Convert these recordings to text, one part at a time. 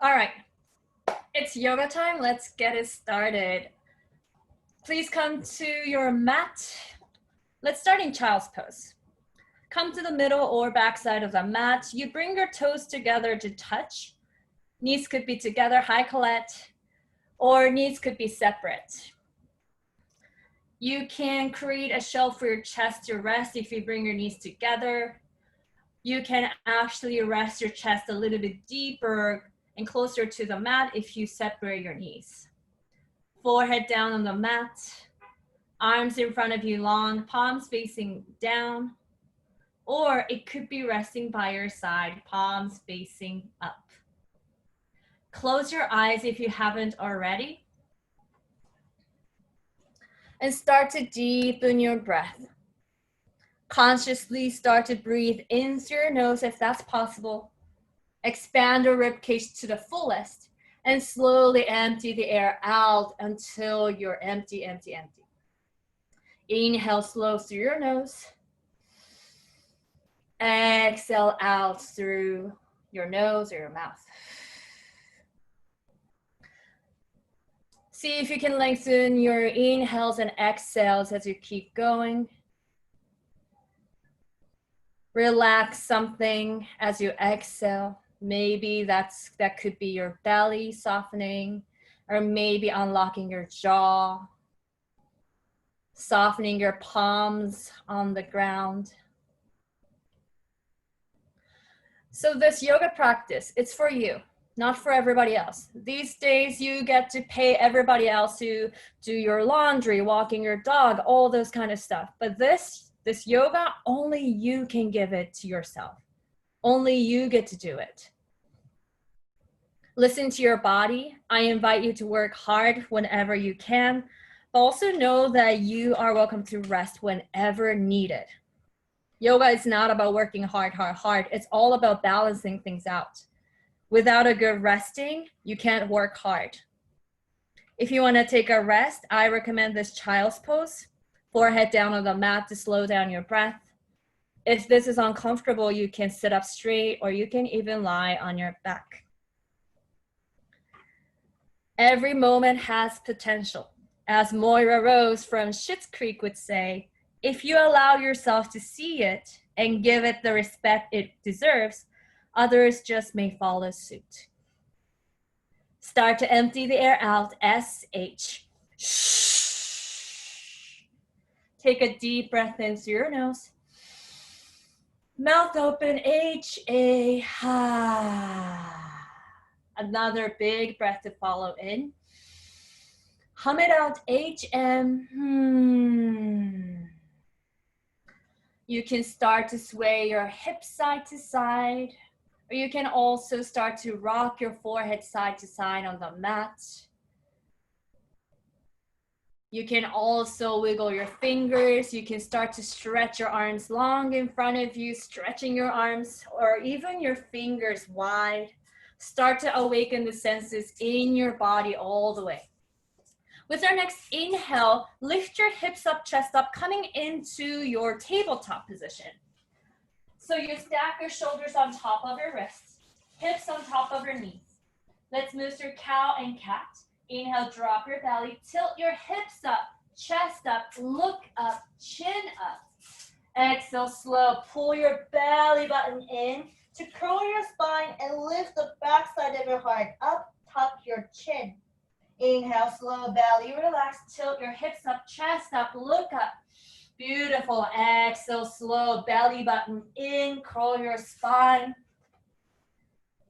All right, it's yoga time. Let's get it started. Please come to your mat. Let's start in child's pose. Come to the middle or back side of the mat. You bring your toes together to touch. Knees could be together, high colette, or knees could be separate. You can create a shelf for your chest to rest if you bring your knees together. You can actually rest your chest a little bit deeper and closer to the mat if you separate your knees. Forehead down on the mat, arms in front of you long, palms facing down, or it could be resting by your side, palms facing up. Close your eyes if you haven't already, and start to deepen your breath. Consciously start to breathe in through your nose if that's possible. Expand your ribcage to the fullest and slowly empty the air out until you're empty, empty, empty. Inhale slow through your nose. Exhale out through your nose or your mouth. See if you can lengthen your inhales and exhales as you keep going. Relax something as you exhale. Maybe that could be your belly softening, or maybe unlocking your jaw, softening your palms on the ground. So this yoga practice, it's for you, not for everybody else. These days you get to pay everybody else to do your laundry, walking your dog, all those kind of stuff. But this yoga, only you can give it to yourself. Only you get to do it. Listen to your body. I invite you to work hard whenever you can, but also know that you are welcome to rest whenever needed. Yoga is not about working hard. It's all about balancing things out. Without a good resting, you can't work hard. If you want to take a rest, I recommend this child's pose. Forehead down on the mat to slow down your breath. If this is uncomfortable, you can sit up straight or you can even lie on your back. Every moment has potential. As Moira Rose from Schitt's Creek would say, if you allow yourself to see it and give it the respect it deserves, others just may follow suit. Start to empty the air out, S-H. Take a deep breath in through your nose. Mouth open, H-A, ha. Another big breath to follow in. Hum it out, H-M, You can start to sway your hips side to side, or you can also start to rock your forehead side to side on the mat. You can also wiggle your fingers. You can start to stretch your arms long in front of you, stretching your arms or even your fingers wide. Start to awaken the senses in your body all the way. With our next inhale, lift your hips up, chest up, coming into your tabletop position. So you stack your shoulders on top of your wrists, hips on top of your knees. Let's move through cow and cat. Inhale, drop your belly, tilt your hips up, chest up, look up, chin up. Exhale, slow, pull your belly button in to curl your spine and lift the backside of your heart up, tuck your chin. Inhale, slow, belly relax, tilt your hips up, chest up, look up. Beautiful. Exhale, slow, belly button in, curl your spine.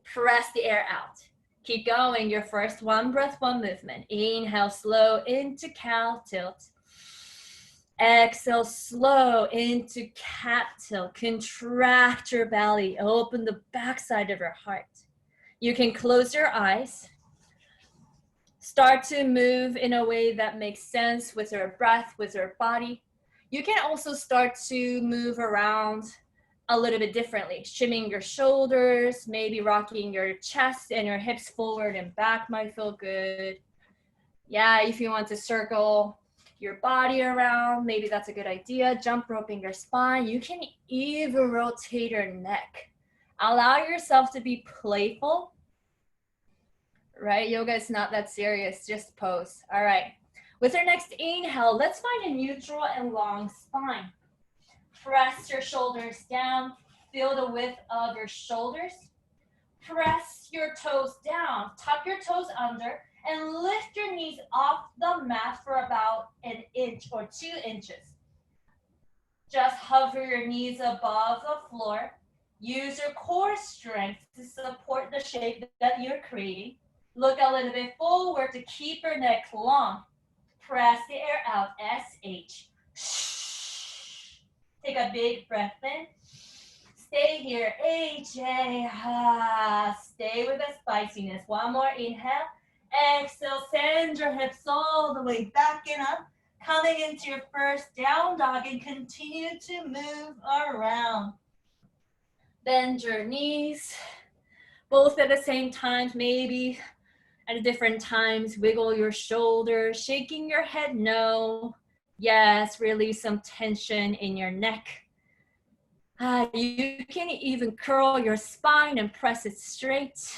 Press the air out. Keep going. Your first one breath, one movement. Inhale, slow into cow tilt. Exhale, slow into cat tilt. Contract your belly. Open the backside of your heart. You can close your eyes. Start to move in a way that makes sense with your breath, with your body. You can also start to move around a little bit differently, shimming your shoulders, maybe rocking your chest and your hips forward and back might feel good. Yeah, if you want to circle your body around, maybe that's a good idea. Jump roping your spine. You can even rotate your neck. Allow yourself to be playful right? Yoga is not that serious, just pose. All right. With our next inhale, let's find a neutral and long spine. Press your shoulders down, feel the width of your shoulders. Press your toes down, tuck your toes under, and lift your knees off the mat for about an inch or 2 inches. Just hover your knees above the floor. Use your core strength to support the shape that you're creating. Look a little bit forward to keep your neck long. Press the air out, SH. Take a big breath in. Stay here, HA. Stay with the spiciness. One more inhale. Exhale, send your hips all the way back and up. Coming into your first down dog and continue to move around. Bend your knees, both at the same time, maybe at different times. Wiggle your shoulders, shaking your head no. Yes, release some tension in your neck. You can even curl your spine and press it straight.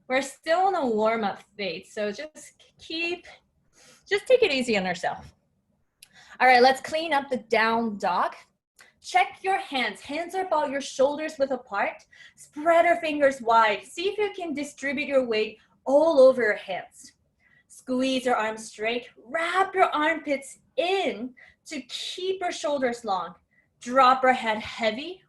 We're still in a warm-up phase, so just take it easy on yourself. All right, let's clean up the down dog. Check your hands. Hands are about your shoulders width apart. Spread your fingers wide. See if you can distribute your weight all over your hands. Squeeze your arms straight. Wrap your armpits in to keep your shoulders long. Drop your head heavy.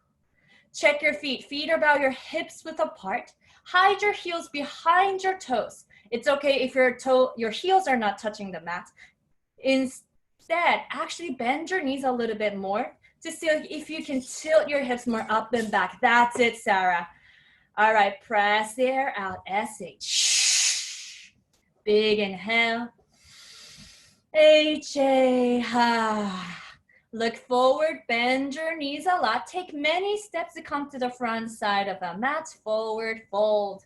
Check your feet. Feet are about your hips width apart. Hide your heels behind your toes. It's okay if your heels are not touching the mat. Instead, actually bend your knees a little bit more to see if you can tilt your hips more up and back. That's it, Sarah. All right, press the air out, SH. Big inhale. HA. Look forward, bend your knees a lot. Take many steps to come to the front side of the mat. Forward fold.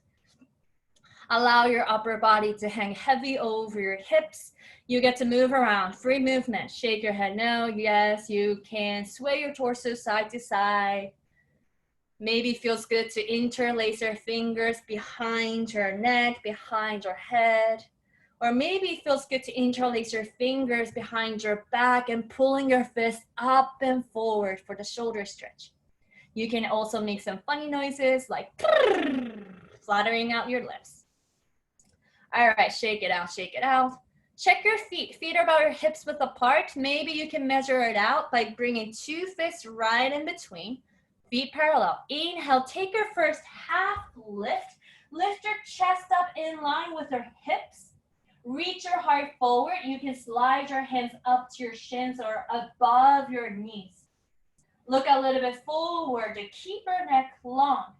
Allow your upper body to hang heavy over your hips. You get to move around, free movement. Shake your head no, yes, you can. Sway your torso side to side. Maybe feels good to interlace your fingers behind your neck, behind your head. Or maybe it feels good to interlace your fingers behind your back and pulling your fist up and forward for the shoulder stretch. You can also make some funny noises like fluttering out your lips. All right, shake it out, shake it out. Check your feet. Feet are about your hips width apart. Maybe you can measure it out by bringing 2 fists right in between. Feet parallel. Inhale, take your first half lift. Lift your chest up in line with your hips. Reach your heart forward. You can slide your hands up to your shins or above your knees. Look a little bit forward to keep your neck long.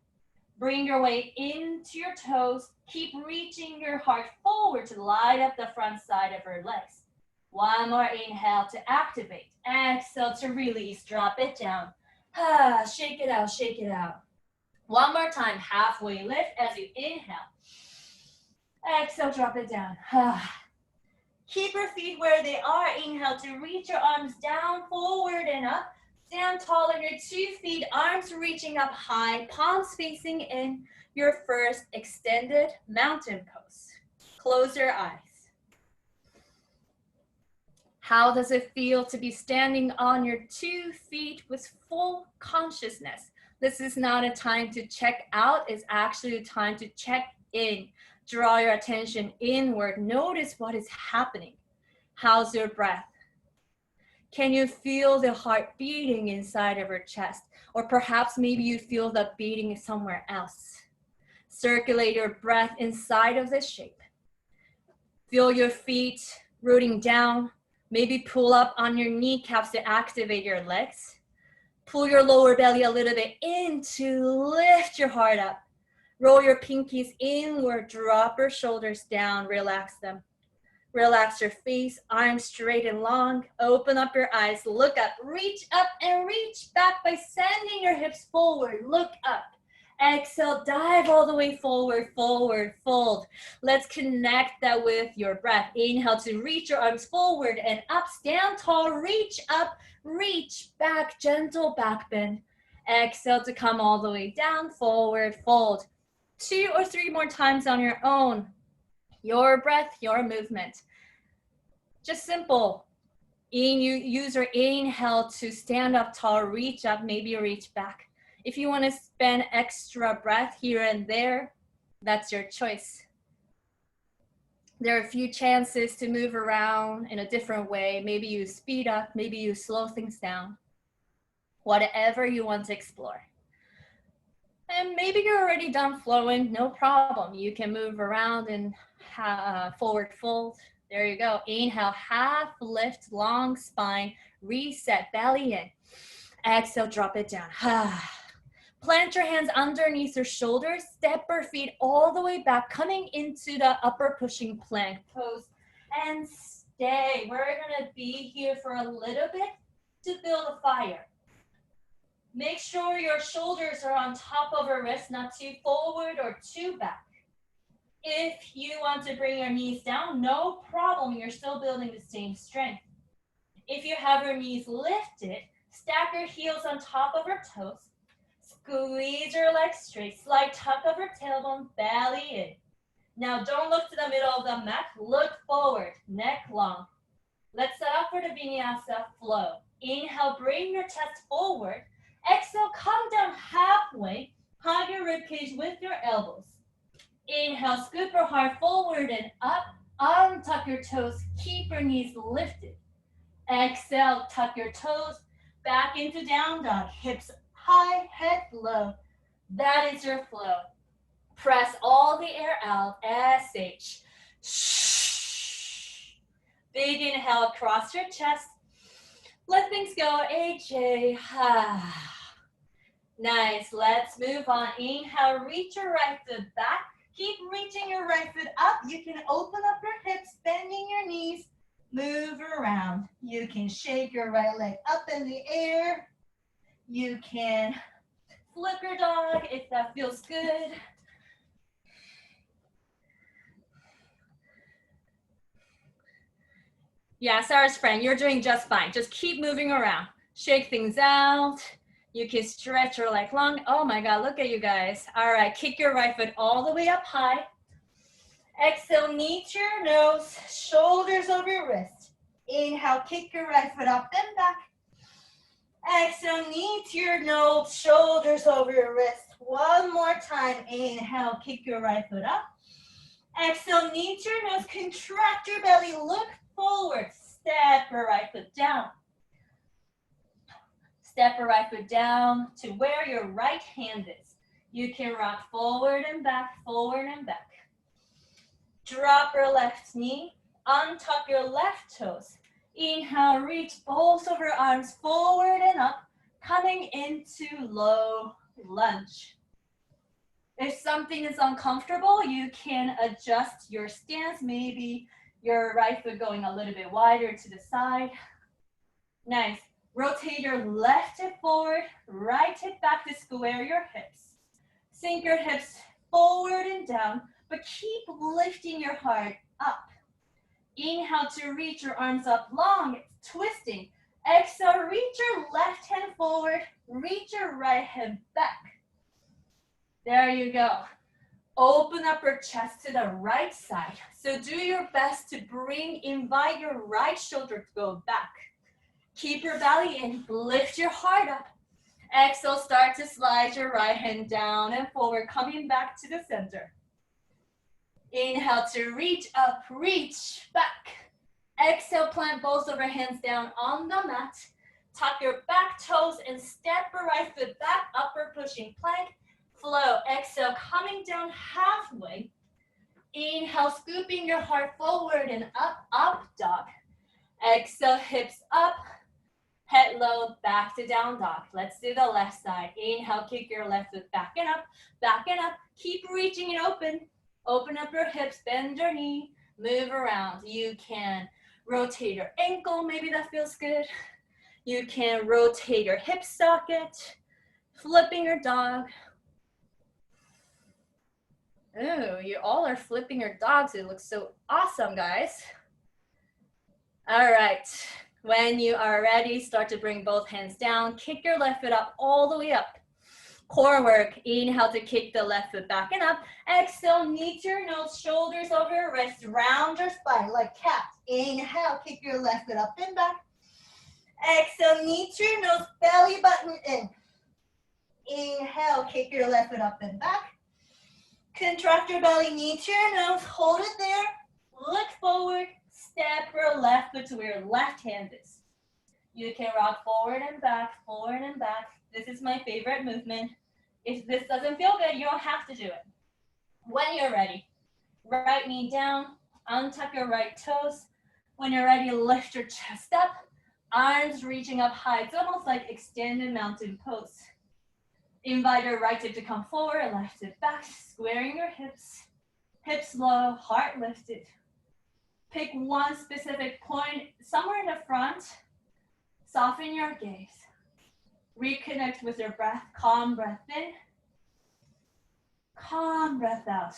Bring your weight into your toes. Keep reaching your heart forward to light up the front side of your legs. One more inhale to activate. Exhale to release. Drop it down. Shake it out, shake it out. One more time, halfway lift as you inhale. Exhale, drop it down. Keep your feet where they are. Inhale to reach your arms down, forward and up. Stand tall on your 2 feet, arms reaching up high, palms facing in. Your first extended mountain pose. Close your eyes. How does it feel to be standing on your 2 feet with full consciousness? This is not a time to check out, it's actually a time to check in. Draw your attention inward. Notice what is happening. How's your breath? Can you feel the heart beating inside of your chest? Or perhaps maybe you feel the beating somewhere else. Circulate your breath inside of this shape. Feel your feet rooting down. Maybe pull up on your kneecaps to activate your legs. Pull your lower belly a little bit in to lift your heart up. Roll your pinkies inward, drop your shoulders down, relax them. Relax your face, arms straight and long. Open up your eyes, look up, reach up and reach back by sending your hips forward. Look up. Exhale, dive all the way forward, forward, fold. Let's connect that with your breath. Inhale to reach your arms forward and up, stand tall, reach up, reach back, gentle back bend. Exhale to come all the way down, forward, fold. 2 or 3 more times on your own. Your breath, your movement. Just simple. You use your inhale to stand up tall, reach up, maybe reach back. If you want to spend extra breath here and there, that's your choice. There are a few chances to move around in a different way. Maybe you speed up, maybe you slow things down. Whatever you want to explore. And maybe you're already done flowing, no problem. You can move around and forward fold. There you go. Inhale, half lift, long spine, reset, belly in. Exhale, drop it down. Plant your hands underneath your shoulders, step your feet all the way back, coming into the upper pushing plank pose, and stay. We're gonna be here for a little bit to build a fire. Make sure your shoulders are on top of your wrists, not too forward or too back. If you want to bring your knees down, no problem, you're still building the same strength. If you have your knees lifted, stack your heels on top of your toes, squeeze your legs straight, slight tuck of your tailbone, belly in. Now don't look to the middle of the mat, look forward, neck long. Let's set up for the Vinyasa Flow. Inhale, bring your chest forward. Exhale, come down halfway, hug your ribcage with your elbows. Inhale, scoop your heart forward and up, untuck your toes, keep your knees lifted. Exhale, tuck your toes, back into down dog, hips high, head low. That is your flow. Press all the air out, SH. Big inhale across your chest. Let things go, HA. Nice, let's move on. Inhale, reach your right foot back. Keep reaching your right foot up. You can open up your hips, bending your knees. Move around. You can shake your right leg up in the air. You can flip your dog if that feels good. Yeah, Sarah's friend, you're doing just fine. Just keep moving around. Shake things out. You can stretch your leg long. Oh my God, look at you guys. All right, kick your right foot all the way up high. Exhale, knee to your nose, shoulders over your wrist. Inhale, kick your right foot up and back. Exhale, knee to your nose, shoulders over your wrist. One more time. Inhale, kick your right foot up. Exhale, knee to your nose, contract your belly, look forward. Step your right foot down. Step your right foot down to where your right hand is. You can rock forward and back, forward and back. Drop your left knee, untuck your left toes. Inhale, reach both of your arms forward and up, coming into low lunge. If something is uncomfortable, you can adjust your stance. Maybe your right foot going a little bit wider to the side. Nice. Rotate your left hip forward, right hip back to square your hips. Sink your hips forward and down, but keep lifting your heart up. Inhale to reach your arms up long, twisting. Exhale, reach your left hand forward, reach your right hand back. There you go. Open up your chest to the right side. So do your best to invite your right shoulder to go back. Keep your belly in, lift your heart up. Exhale, start to slide your right hand down and forward, coming back to the center. Inhale to reach up, reach back. Exhale, plant both of your hands down on the mat. Tuck your back toes and step your right foot back, upper pushing plank. Flow, exhale, coming down halfway. Inhale, scooping your heart forward and up, up dog. Exhale, hips up, head low, back to down dog. Let's do the left side. Inhale, kick your left foot back and up, back and up. Keep reaching and open. Open up your hips, bend your knee, move around. You can rotate your ankle, maybe that feels good. You can rotate your hip socket, flipping your dog. Oh, you all are flipping your dogs. It looks so awesome, guys. All right, when you are ready, start to bring both hands down. Kick your left foot up all the way up. Core work. Inhale to kick the left foot back and up. Exhale, knee to your nose, shoulders over your wrists, round your spine like cat. Inhale, kick your left foot up and back. Exhale, knee to your nose, belly button in. Inhale, kick your left foot up and back. Contract your belly, knee to your nose, hold it there. Look forward, step your left foot to where your left hand is. You can rock forward and back, forward and back. This is my favorite movement. If this doesn't feel good, you don't have to do it. When you're ready, right knee down, untuck your right toes. When you're ready, lift your chest up, arms reaching up high. It's almost like extended mountain pose. Invite your right hip to come forward, left hip back, squaring your hips. Hips low, heart lifted. Pick one specific point, somewhere in the front. Soften your gaze. Reconnect with your breath. Calm breath in. Calm breath out.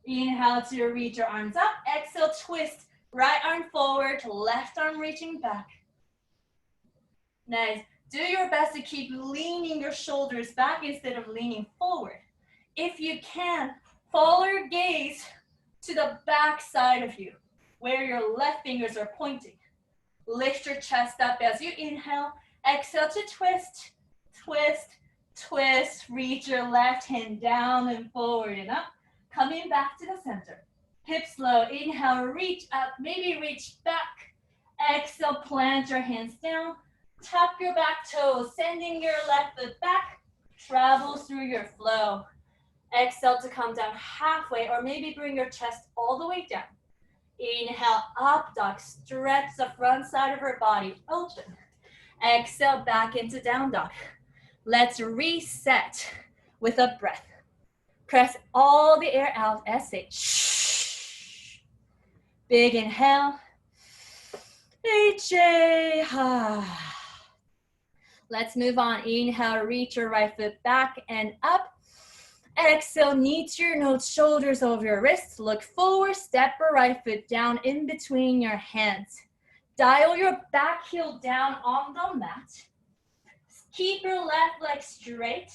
Inhale to reach your arms up. Exhale, twist. Right arm forward, left arm reaching back. Nice. Do your best to keep leaning your shoulders back instead of leaning forward. If you can, follow your gaze to the back side of you, where your left fingers are pointing. Lift your chest up as you inhale. Exhale to twist, twist, twist. Reach your left hand down and forward and up. Coming back to the center. Hips low. Inhale, reach up, maybe reach back. Exhale, plant your hands down. Tuck your back toes, sending your left foot back. Travel through your flow. Exhale to come down halfway, or maybe bring your chest all the way down. Inhale, up dog. Stretch the front side of your body open. Exhale, back into down dog. Let's reset with a breath. Press all the air out. Exhale. Shh. Big inhale. H-A. Let's move on. Inhale, reach your right foot back and up. Exhale, knee to your nose, shoulders over your wrists. Look forward, step your right foot down in between your hands. Dial your back heel down on the mat. Keep your left leg straight.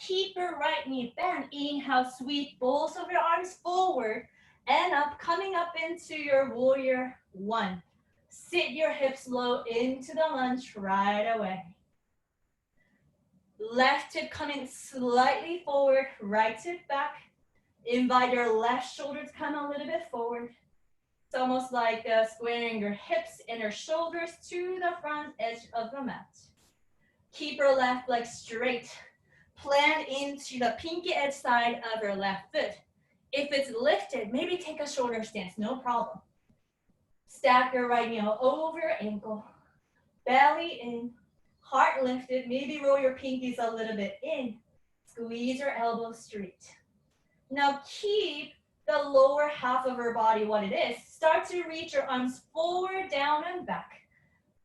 Keep your right knee bent. Inhale, sweep both of your arms forward and up, coming up into your warrior one. Sit your hips low into the lunge right away. Left hip coming slightly forward, right hip back. Invite your left shoulder to come a little bit forward. It's almost like squaring your hips and your shoulders to the front edge of the mat. Keep your left leg straight. Plant into the pinky edge side of your left foot. If it's lifted, maybe take a shoulder stance, no problem. Stack your right knee over your ankle. Belly in. Heart lifted, maybe roll your pinkies a little bit in. Squeeze your elbows straight. Now keep the lower half of your body what it is. Start to reach your arms forward, down, and back.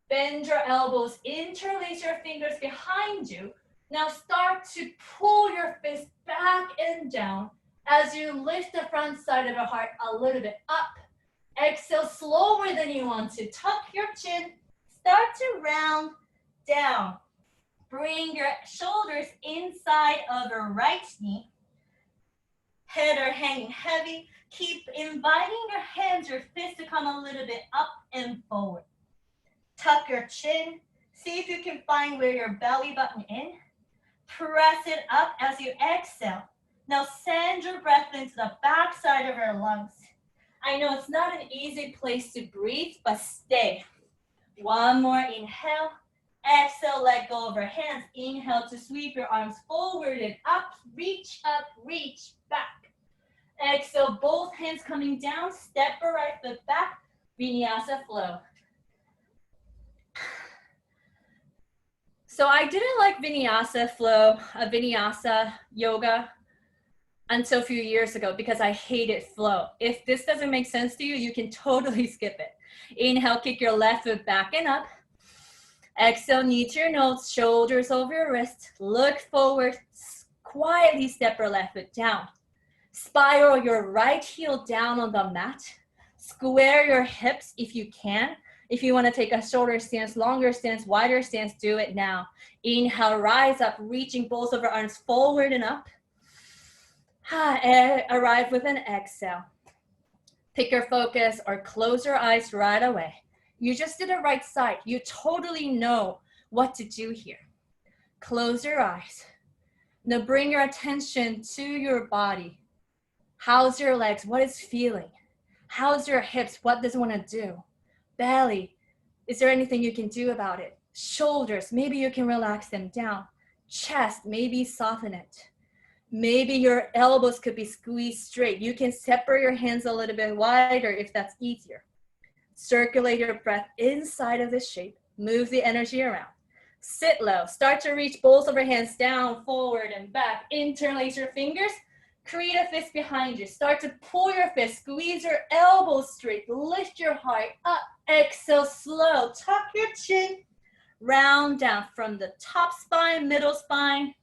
Bend your elbows, interlace your fingers behind you. Now start to pull your fist back and down as you lift the front side of your heart a little bit up. Exhale slower than you want to. Tuck your chin. Start to round down. Bring your shoulders inside of your right knee. Head are hanging heavy. Keep inviting your hands, your fists to come a little bit up and forward. Tuck your chin. See if you can find where your belly button in. Press it up as you exhale. Now send your breath into the back side of your lungs. I know it's not an easy place to breathe, but stay. One more inhale. Exhale, let go of your hands. Inhale to sweep your arms forward and up. Reach up, reach back. Exhale, both hands coming down. Step your right foot back. Vinyasa flow. So I didn't like Vinyasa flow, Vinyasa yoga until a few years ago because I hated flow. If this doesn't make sense to you, you can totally skip it. Inhale, kick your left foot back and up. Exhale, knee to your nose, shoulders over your wrist. Look forward, quietly step your left foot down. Spiral your right heel down on the mat. Square your hips if you can. If you want to take a shorter stance, longer stance, wider stance, do it now. Inhale, rise up, reaching both of our arms forward and up. Arrive with an exhale. Pick your focus or close your eyes right away. You just did the right side. You totally know what to do here. Close your eyes. Now bring your attention to your body. How's your legs? What is feeling? How's your hips? What does it want to do? Belly, is there anything you can do about it? Shoulders, maybe you can relax them down. Chest, maybe soften it. Maybe your elbows could be squeezed straight. You can separate your hands a little bit wider if that's easier. Circulate your breath inside of this shape. Move the energy around. Sit low. Start to reach both of your hands down, forward, and back. Interlace your fingers. Create a fist behind you. Start to pull your fist. Squeeze your elbows straight. Lift your heart up. Exhale slow. Tuck your chin. Round down from the top spine, middle spine.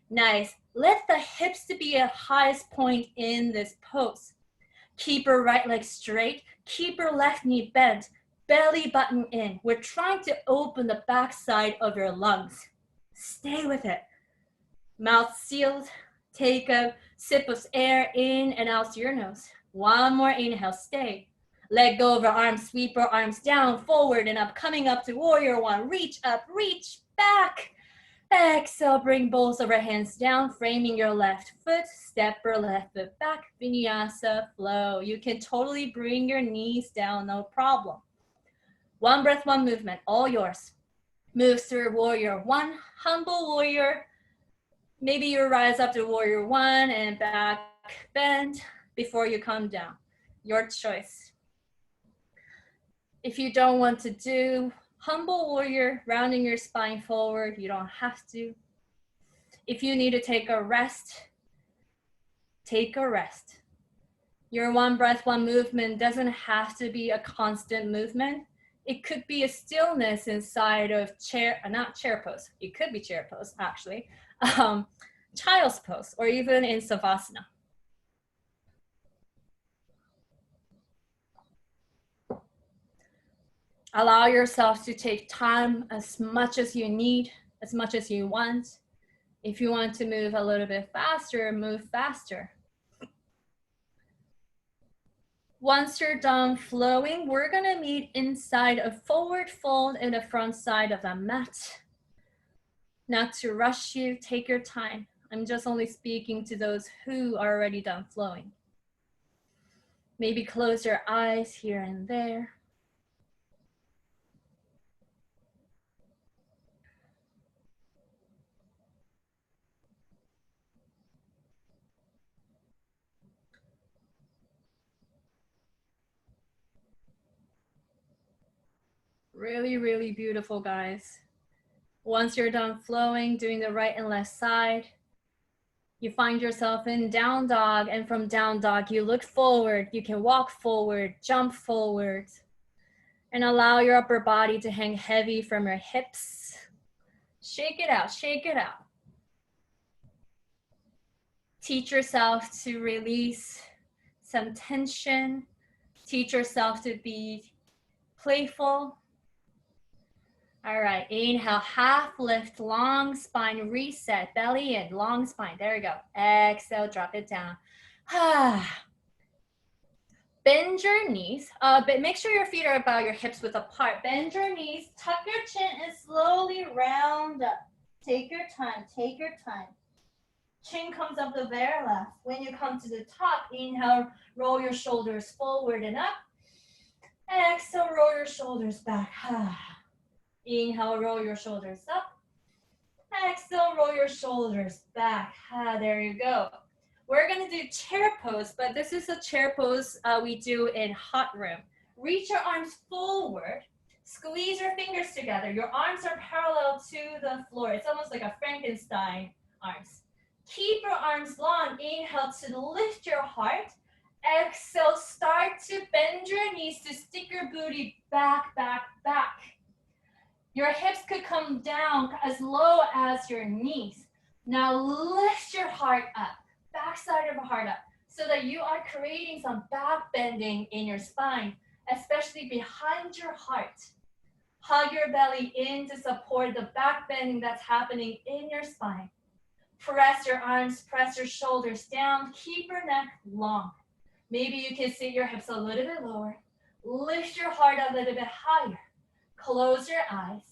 Nice. Let the hips to be at highest point in this pose. Keep your right leg straight. Keep your left knee bent. Belly button in. We're trying to open the back side of your lungs. Stay with it. Mouth sealed. Take a sip of air in and out to your nose. One more inhale, stay. Let go of our arms, sweep our arms down, forward and up, coming up to warrior one. Reach up, reach back. Exhale, bring both of our hands down, framing your left foot, step your left foot back, Vinyasa Flow. You can totally bring your knees down, no problem. One breath, one movement, all yours. Move through warrior one, humble warrior. Maybe you rise up to warrior one and back bend before you come down. Your choice. If you don't want to do humble warrior, rounding your spine forward, you don't have to. If you need to take a rest, take a rest. Your one breath, one movement doesn't have to be a constant movement. It could be a stillness inside of not chair pose. It could be chair pose, actually. Child's pose, or even in Savasana. Allow yourself to take time as much as you need, as much as you want. If you want to move a little bit faster, move faster. Once you're done flowing, we're gonna meet inside a forward fold in the front side of the mat. Not to rush you, take your time. I'm just only speaking to those who are already done flowing. Maybe close your eyes here and there. Really, really beautiful, guys. Once you're done flowing, doing the right and left side, you find yourself in down dog, and from down dog, you look forward, you can walk forward, jump forward, and allow your upper body to hang heavy from your hips. Shake it out, shake it out. Teach yourself to release some tension. Teach yourself to be playful. All right, inhale, half lift, long spine, reset, belly in, long spine, there we go. Exhale, drop it down. Bend your knees, but make sure your feet are about your hips width apart. Bend your knees, tuck your chin, and slowly round up. Take your time, take your time. Chin comes up the very left. When you come to the top, inhale, roll your shoulders forward and up. Exhale, roll your shoulders back. Inhale, roll your shoulders up. Exhale, roll your shoulders back. There you go. We're gonna do chair pose, but this is a chair pose we do in hot room. Reach your arms forward. Squeeze your fingers together. Your arms are parallel to the floor. It's almost like a Frankenstein arms. Keep your arms long. Inhale to lift your heart. Exhale, start to bend your knees to stick your booty back, back, back. Your hips could come down as low as your knees. Now lift your heart up, backside of your heart up, so that you are creating some back bending in your spine, especially behind your heart. Hug your belly in to support the back bending that's happening in your spine. Press your arms, press your shoulders down. Keep your neck long. Maybe you can sit your hips a little bit lower. Lift your heart a little bit higher. Close your eyes.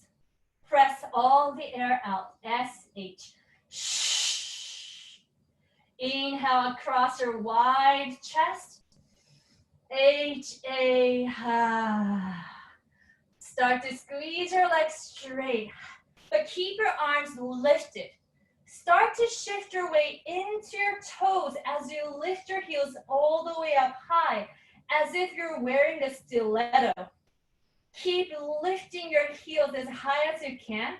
Press all the air out. S-H. Shh. Inhale across your wide chest. H-A. Start to squeeze your legs straight, but keep your arms lifted. Start to shift your weight into your toes as you lift your heels all the way up high, as if you're wearing a stiletto. Keep lifting your heels as high as you can.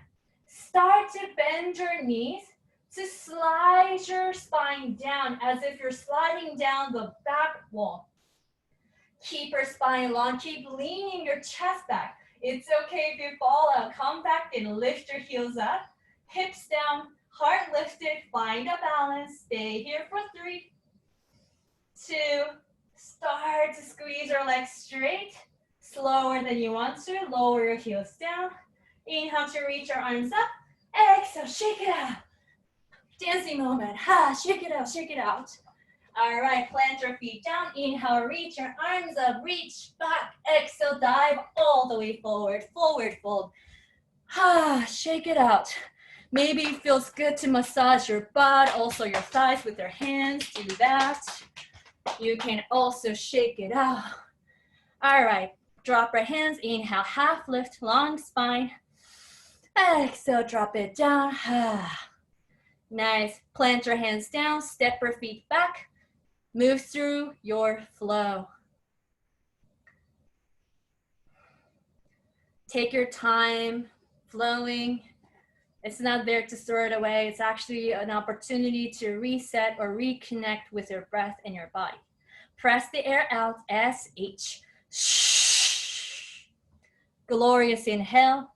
Start to bend your knees to slide your spine down as if you're sliding down the back wall. Keep your spine long. Keep leaning your chest back. It's okay if you fall out. Come back and lift your heels up. Hips down, heart lifted. Find a balance. Stay here for 3, 2. Start to squeeze your legs straight. Slower than you want to. Lower your heels down. Inhale to reach your arms up. Exhale, shake it out. Dancing moment. Shake it out, shake it out. All right, plant your feet down. Inhale, reach your arms up, reach back. Exhale, dive all the way forward, forward fold. Shake it out. Maybe it feels good to massage your butt, also your thighs with your hands. Do that. You can also shake it out. All right, drop your hands. Inhale, half lift, long spine. Exhale, drop it down. Nice. Plant your hands down, step your feet back. Move through your flow. Take your time flowing. It's not there to throw it away. It's actually an opportunity to reset or reconnect with your breath and your body. Press the air out, S-H. Shh. Glorious inhale.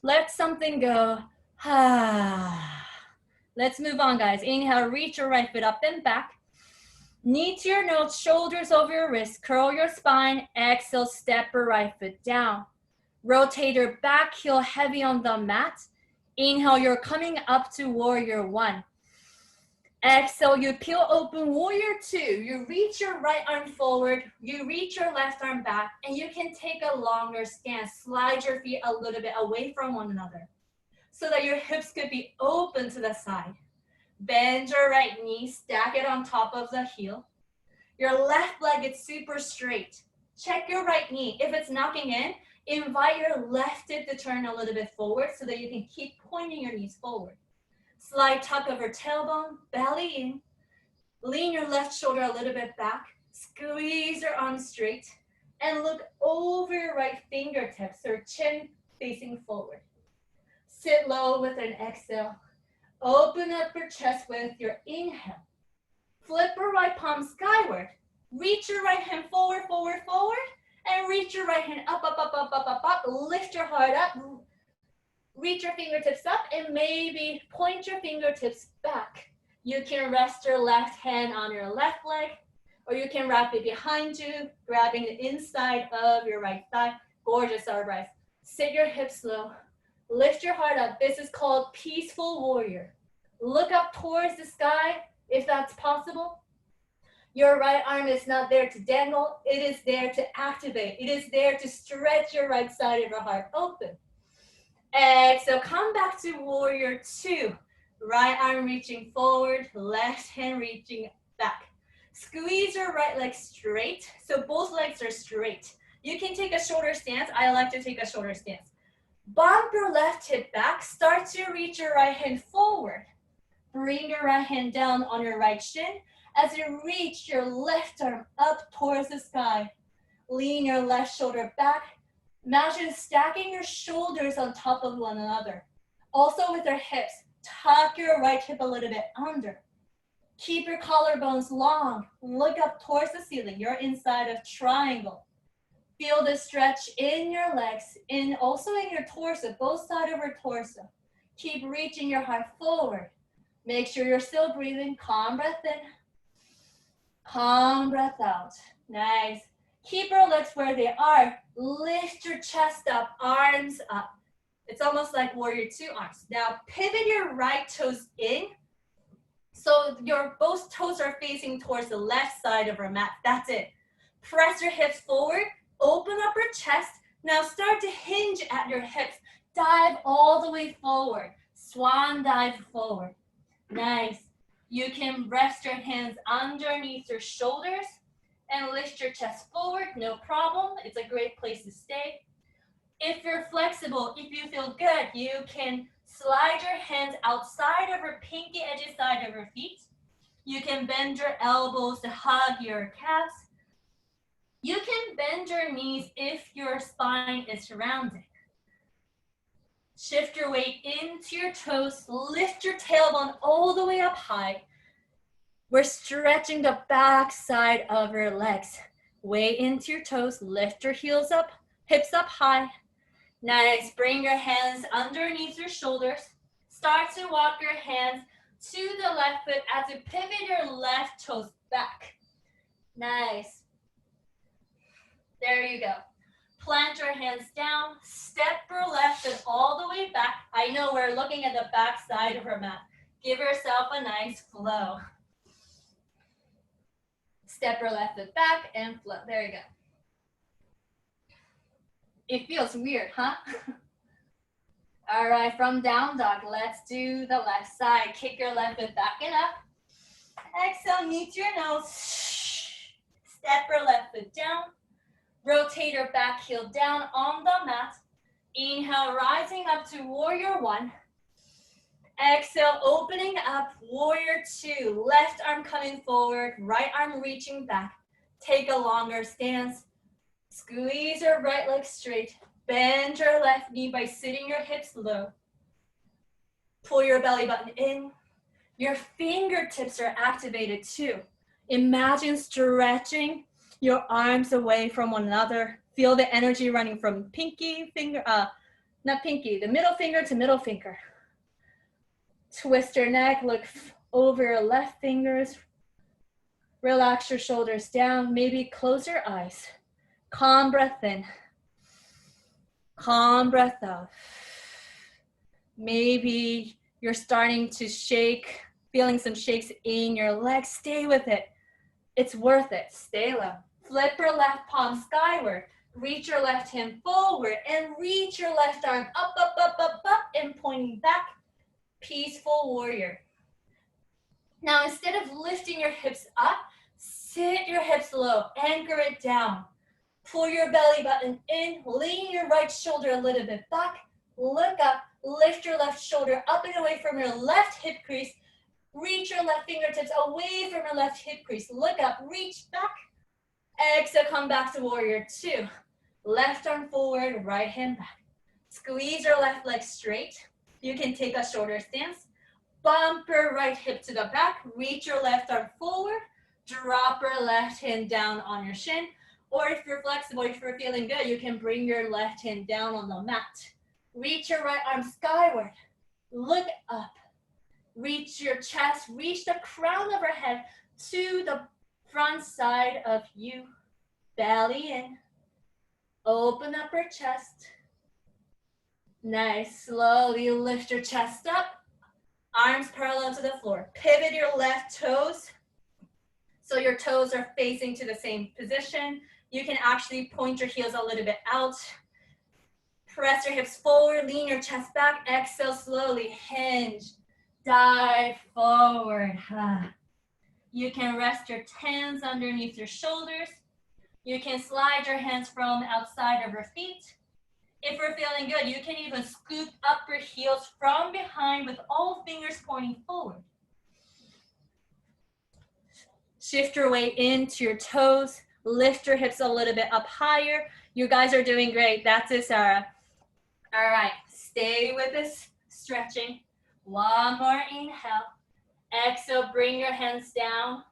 Let something go. Let's move on, guys. Inhale, reach your right foot up and back. Knee to your nose, shoulders over your wrists. Curl your spine. Exhale, step your right foot down. Rotate your back heel heavy on the mat. Inhale, you're coming up to warrior 1. Exhale, you peel open warrior 2. You reach your right arm forward. You reach your left arm back. And you can take a longer stance. Slide your feet a little bit away from one another so that your hips could be open to the side. Bend your right knee, stack it on top of the heel. Your left leg is super straight. Check your right knee. If it's knocking in, invite your left hip to turn a little bit forward so that you can keep pointing your knees forward. Slight tuck of your tailbone, belly in. Lean your left shoulder a little bit back. Squeeze your arms straight. And look over your right fingertips or chin facing forward. Sit low with an exhale. Open up your chest with your inhale. Flip your right palm skyward. Reach your right hand forward, forward, forward. And reach your right hand up, up, up, up, up, up, up. Lift your heart up. Reach your fingertips up and maybe point your fingertips back. You can rest your left hand on your left leg, or you can wrap it behind you, grabbing the inside of your right thigh. Gorgeous arm rise. Sit your hips low. Lift your heart up. This is called peaceful warrior. Look up towards the sky if that's possible. Your right arm is not there to dangle. It is there to activate. It is there to stretch your right side of your heart open. Exhale, come back to warrior 2. Right arm reaching forward, left hand reaching back. Squeeze your right leg straight, so both legs are straight. You can take a shoulder stance. I like to take a shoulder stance. Bump your left hip back. Start to reach your right hand forward. Bring your right hand down on your right shin as you reach your left arm up towards the sky. Lean your left shoulder back. Imagine stacking your shoulders on top of one another. Also with your hips, tuck your right hip a little bit under. Keep your collarbones long. Look up towards the ceiling. You're inside of triangle. Feel the stretch in your legs, also in your torso, both sides of your torso. Keep reaching your heart forward. Make sure you're still breathing. Calm breath in. Calm breath out. Nice. Keep your legs where they are. Lift your chest up, arms up. It's almost like warrior two arms. Now pivot your right toes in. So your both toes are facing towards the left side of our mat. That's it. Press your hips forward. Open up your chest. Now start to hinge at your hips. Dive all the way forward. Swan dive forward. Nice. You can rest your hands underneath your shoulders and lift your chest forward. No problem. It's a great place to stay. If you're flexible, if you feel good, you can slide your hands outside of your pinky edges side of your feet. You can bend your elbows to hug your calves. You can bend your knees if your spine is rounded. Shift your weight into your toes. Lift your tailbone all the way up high. We're stretching the back side of your legs. Weight into your toes. Lift your heels up, hips up high. Nice. Bring your hands underneath your shoulders. Start to walk your hands to the left foot as you pivot your left toes back. Nice. There you go. Plant your hands down. Step your left foot all the way back. I know we're looking at the back side of our mat. Give yourself a nice flow. Step your left foot back and flow. There you go. It feels weird, huh? All right, from down dog, let's do the left side. Kick your left foot back and up. Exhale, knee to your nose. Step your left foot down. Rotate your back heel down on the mat. Inhale, rising up to warrior one. Exhale, opening up, warrior two. Left arm coming forward, right arm reaching back. Take a longer stance. Squeeze your right leg straight. Bend your left knee by sitting your hips low. Pull your belly button in. Your fingertips are activated too. Imagine stretching your arms away from one another. Feel the energy running from pinky finger, not pinky, the middle finger to middle finger. Twist your neck, look over your left fingers. Relax your shoulders down, maybe close your eyes. Calm breath in. Calm breath out. Maybe you're starting to shake, feeling some shakes in your legs. Stay with it. It's worth it. Stay low. Flip your left palm skyward. Reach your left hand forward and reach your left arm up, up, up, up, up, and pointing back. Peaceful warrior. Now, instead of lifting your hips up, sit your hips low. Anchor it down. Pull your belly button in. Lean your right shoulder a little bit back. Look up. Lift your left shoulder up and away from your left hip crease. Reach your left fingertips away from your left hip crease. Look up. Reach back. Exhale, come back to warrior two. Left arm forward, right hand back. Squeeze your left leg straight. You can take a shorter stance. Bump your right hip to the back. Reach your left arm forward. Drop your left hand down on your shin. Or if you're flexible, if you're feeling good, you can bring your left hand down on the mat. Reach your right arm skyward. Look up. Reach your chest. Reach the crown of your head to the front side of you. Belly in. Open up your chest. Nice. Slowly lift your chest up. Arms parallel to the floor. Pivot your left toes. So your toes are facing to the same position. You can actually point your heels a little bit out. Press your hips forward. Lean your chest back. Exhale slowly. Hinge. Dive forward. You can rest your hands underneath your shoulders. You can slide your hands from outside of your feet. If you're feeling good, you can even scoop up your heels from behind with all fingers pointing forward. Shift your weight into your toes. Lift your hips a little bit up higher. You guys are doing great. That's it, Sarah. All right, stay with this stretching. One more inhale. Exhale, bring your hands down.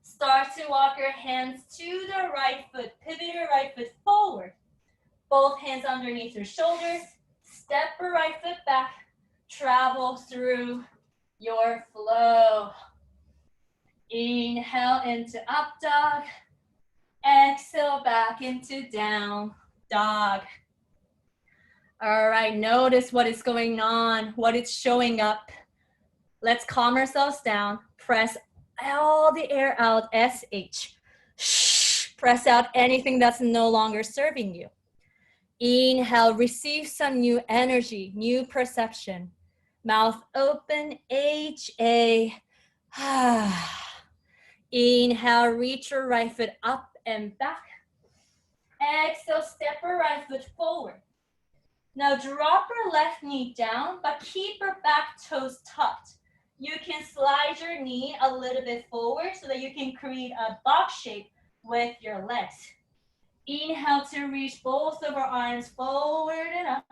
Start to walk your hands to the right foot. Pivot your right foot forward. Both hands underneath your shoulders. Step your right foot back. Travel through your flow. Inhale into up dog. Exhale back into down dog. All right, notice what is going on, what is showing up. Let's calm ourselves down. Press all the air out, SH. Shh. Press out anything that's no longer serving you. Inhale, receive some new energy, new perception. Mouth open, HA. Inhale, reach your right foot up and back. Exhale, step your right foot forward. Now drop your left knee down, but keep your back toes tucked. You can slide your knee a little bit forward so that you can create a box shape with your legs. Inhale to reach both of our arms forward and up.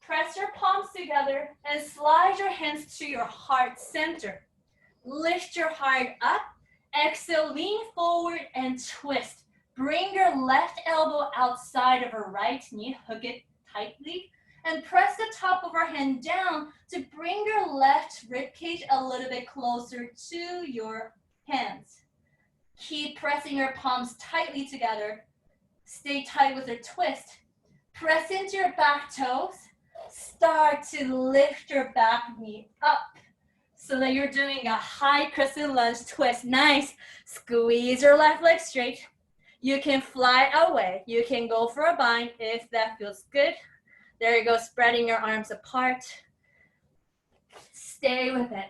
Press your palms together and slide your hands to your heart center. Lift your heart up. Exhale, lean forward and twist. Bring your left elbow outside of our right knee. Hook it tightly. And press the top of our hand down to bring your left rib cage a little bit closer to your hands. Keep pressing your palms tightly together. Stay tight with your twist. Press into your back toes. Start to lift your back knee up so that you're doing a high crescent lunge twist. Nice. Squeeze your left leg straight. You can fly away. You can go for a bind if that feels good. There you go, spreading your arms apart. Stay with it.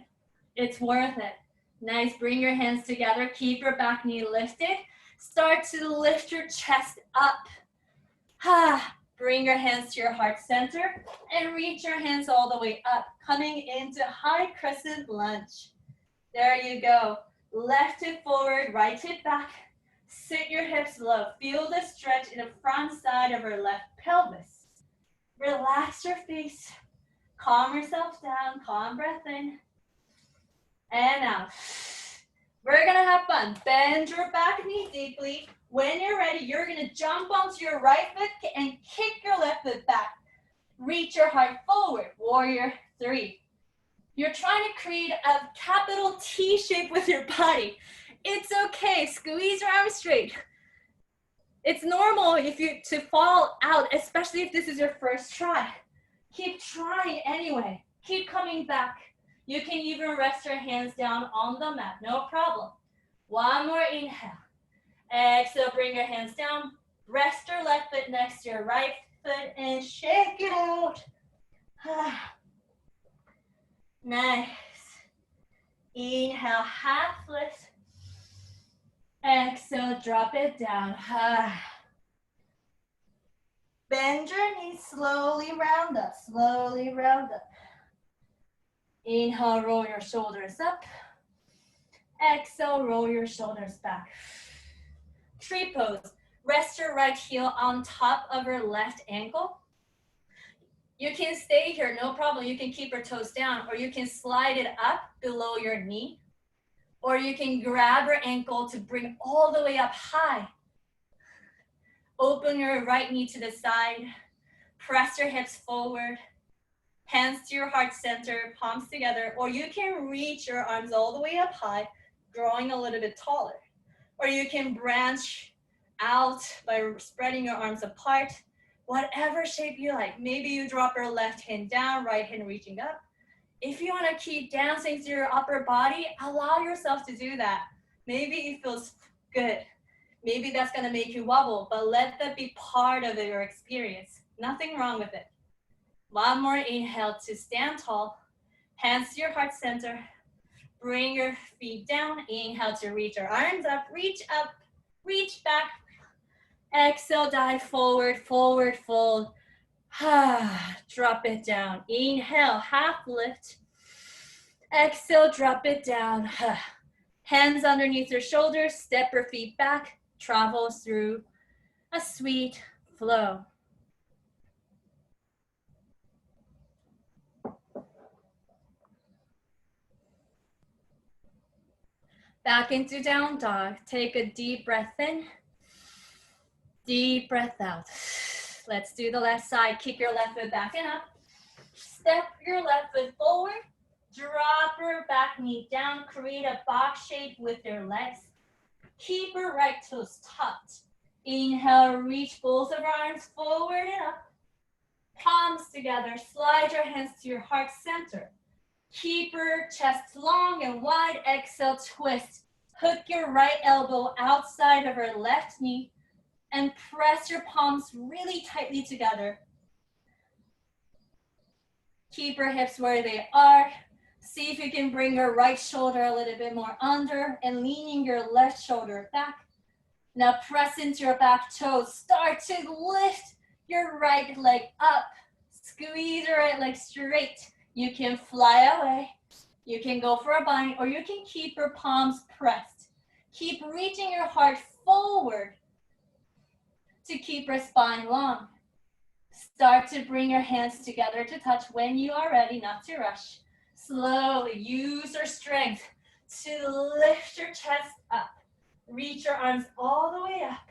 It's worth it. Nice, bring your hands together. Keep your back knee lifted. Start to lift your chest up. Bring your hands to your heart center and reach your hands all the way up, coming into high crescent lunge. There you go. Left hip forward, right hip back. Sit your hips low. Feel the stretch in the front side of your left pelvis. Relax your face. Calm yourself down. Calm breath in. And out. We're gonna have fun. Bend your back knee deeply. When you're ready, you're gonna jump onto your right foot and kick your left foot back. Reach your heart forward. Warrior 3. You're trying to create a capital T shape with your body. It's okay. Squeeze your arms straight. It's normal to fall out, especially if this is your first try. Keep trying anyway. Keep coming back. You can even rest your hands down on the mat, no problem. One more inhale. Exhale, bring your hands down. Rest your left foot next to your right foot and shake it out. Nice. Inhale, half lift. Exhale, drop it down. Bend your knees, slowly round up, slowly round up. Inhale, roll your shoulders up. Exhale, roll your shoulders back. Tree pose. Rest your right heel on top of your left ankle. You can stay here, no problem. You can keep your toes down, or you can slide it up below your knee, or you can grab your ankle to bring all the way up high. Open your right knee to the side. Press your hips forward. Hands to your heart center, palms together, or you can reach your arms all the way up high, growing a little bit taller. Or you can branch out by spreading your arms apart, whatever shape you like. Maybe you drop your left hand down, right hand reaching up. If you want to keep dancing through your upper body, allow yourself to do that. Maybe it feels good. Maybe that's going to make you wobble, but let that be part of your experience. Nothing wrong with it. One more inhale to stand tall. Hands to your heart center. Bring your feet down. Inhale to reach your arms up, reach back. Exhale, dive forward, forward fold. Drop it down. Inhale, half lift. Exhale, drop it down. Hands underneath your shoulders, step your feet back, travel through a sweet flow. Back into down dog. Take a deep breath in. Deep breath out. Let's do the left side. Kick your left foot back and up. Step your left foot forward. Drop your back knee down. Create a box shape with your legs. Keep your right toes tucked. Inhale, reach both of your arms forward and up. Palms together, slide your hands to your heart center. Keep your chest long and wide. Exhale, twist. Hook your right elbow outside of your left knee and press your palms really tightly together. Keep your hips where they are. See if you can bring your right shoulder a little bit more under and leaning your left shoulder back. Now press into your back toes. Start to lift your right leg up. Squeeze your right leg straight. You can fly away. You can go for a bind, or you can keep your palms pressed. Keep reaching your heart forward to keep your spine long. Start to bring your hands together to touch when you are ready, not to rush. Slowly use your strength to lift your chest up. Reach your arms all the way up.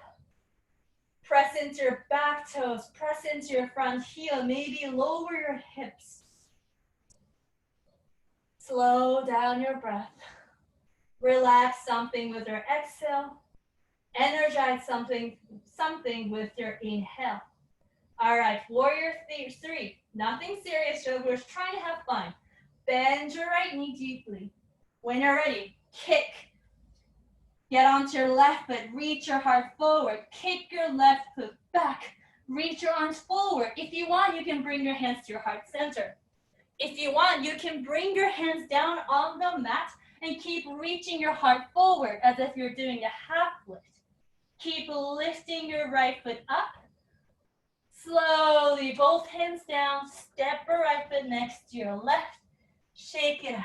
Press into your back toes. Press into your front heel. Maybe lower your hips. Slow down your breath. Relax something with your exhale. Energize something with your inhale. All right, warrior three. Nothing serious, so we're just trying to have fun. Bend your right knee deeply. When you're ready, kick. Get onto your left foot, reach your heart forward. Kick your left foot back. Reach your arms forward. If you want, you can bring your hands to your heart center. If you want, you can bring your hands down on the mat and keep reaching your heart forward as if you're doing a half lift. Keep lifting your right foot up. Slowly, both hands down. Step your right foot next to your left. Shake it out.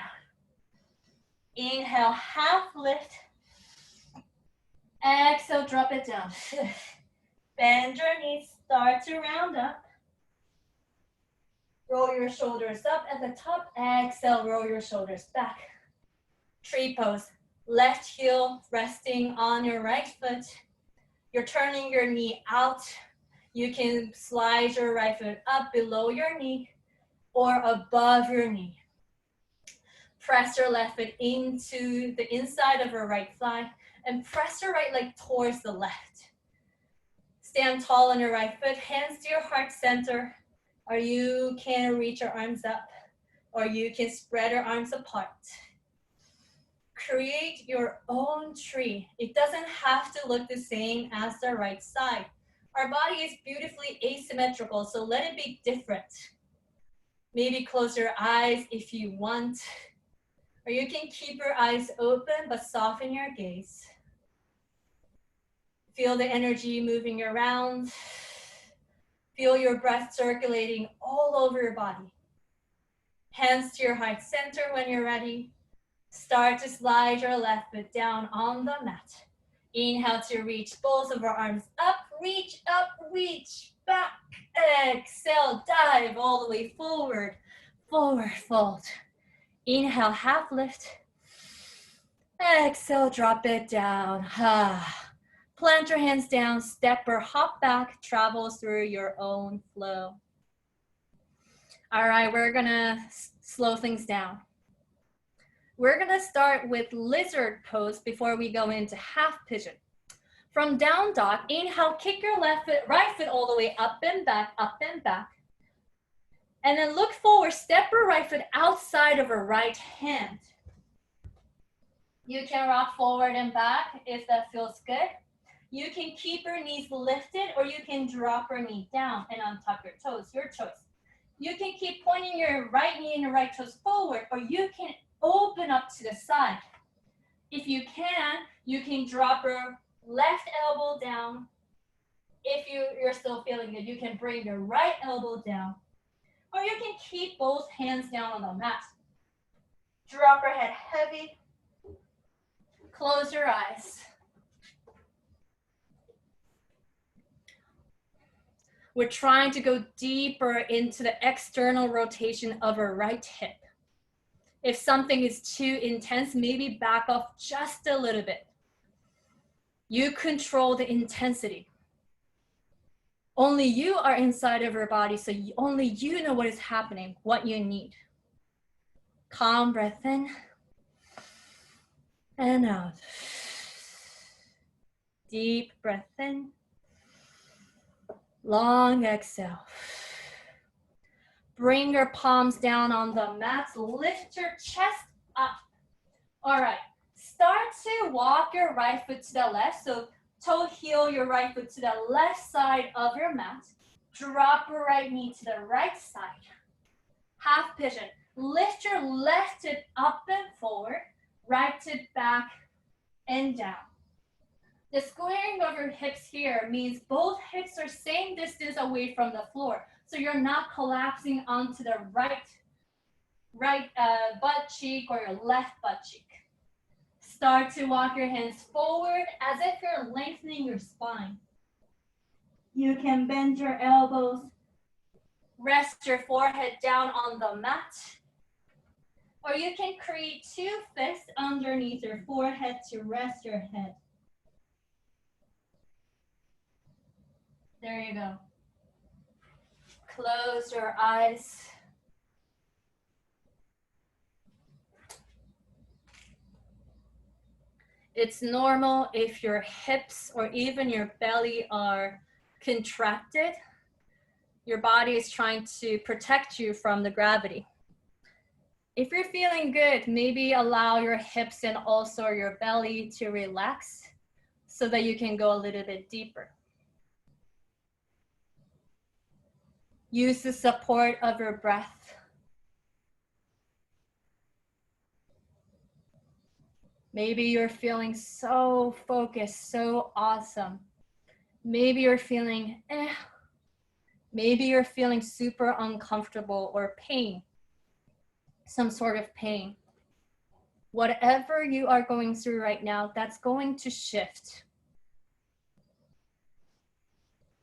Inhale, half lift. Exhale, drop it down. Bend your knees, start to round up. Roll your shoulders up at the top. Exhale, roll your shoulders back. Tree pose. Left heel resting on your right foot. You're turning your knee out. You can slide your right foot up below your knee or above your knee. Press your left foot into the inside of your right thigh and press your right leg towards the left. Stand tall on your right foot, hands to your heart center, or you can reach your arms up, or you can spread your arms apart. Create your own tree. It doesn't have to look the same as the right side. Our body is beautifully asymmetrical, so let it be different. Maybe close your eyes if you want, or you can keep your eyes open but soften your gaze. Feel the energy moving around. Feel your breath circulating all over your body. Hands to your heart center when you're ready. Start to slide your left foot down on the mat. Inhale to reach both of our arms up, reach back. Exhale, dive all the way forward, forward fold. Inhale, half lift. Exhale, drop it down. Plant your hands down, step or hop back, travel through your own flow. All right, we're gonna slow things down. We're gonna start with lizard pose before we go into half pigeon. From down dog, inhale, kick your right foot all the way up and back, And then look forward, step your right foot outside of your right hand. You can rock forward and back if that feels good. You can keep your knees lifted or you can drop your knee down and untuck your toes, your choice. You can keep pointing your right knee and your right toes forward, or you can open up to the side. If you can drop your left elbow down. If you're still feeling good, you can bring your right elbow down, or you can keep both hands down on the mat. Drop your head heavy. Close your eyes. We're trying to go deeper into the external rotation of our right hip. If something is too intense, maybe back off just a little bit. You control the intensity. Only you are inside of your body, so only you know what is happening, what you need. Calm breath in and out. deep breath in. Long exhale. Bring your palms down on the mat. Lift your chest up. All right. Start to walk your right foot to the left. So toe heel your right foot to the left side of your mat. Drop your right knee to the right side. Half pigeon. Lift your left hip up and forward. Right hip back and down. The squaring of your hips here means both hips are same distance away from the floor. So you're not collapsing onto the right butt cheek or your left butt cheek. Start to walk your hands forward as if you're lengthening your spine. You can bend your elbows. Rest your forehead down on the mat. Or you can create two fists underneath your forehead to rest your head. There you go. Close your eyes. It's normal if your hips or even your belly are contracted. Your body is trying to protect you from the gravity. If you're feeling good, maybe allow your hips and also your belly to relax so that you can go a little bit deeper. Use the support of your breath. Maybe you're feeling so focused, so awesome. Maybe you're feeling Maybe you're feeling super uncomfortable or pain, some sort of pain. Whatever you are going through right now, that's going to shift.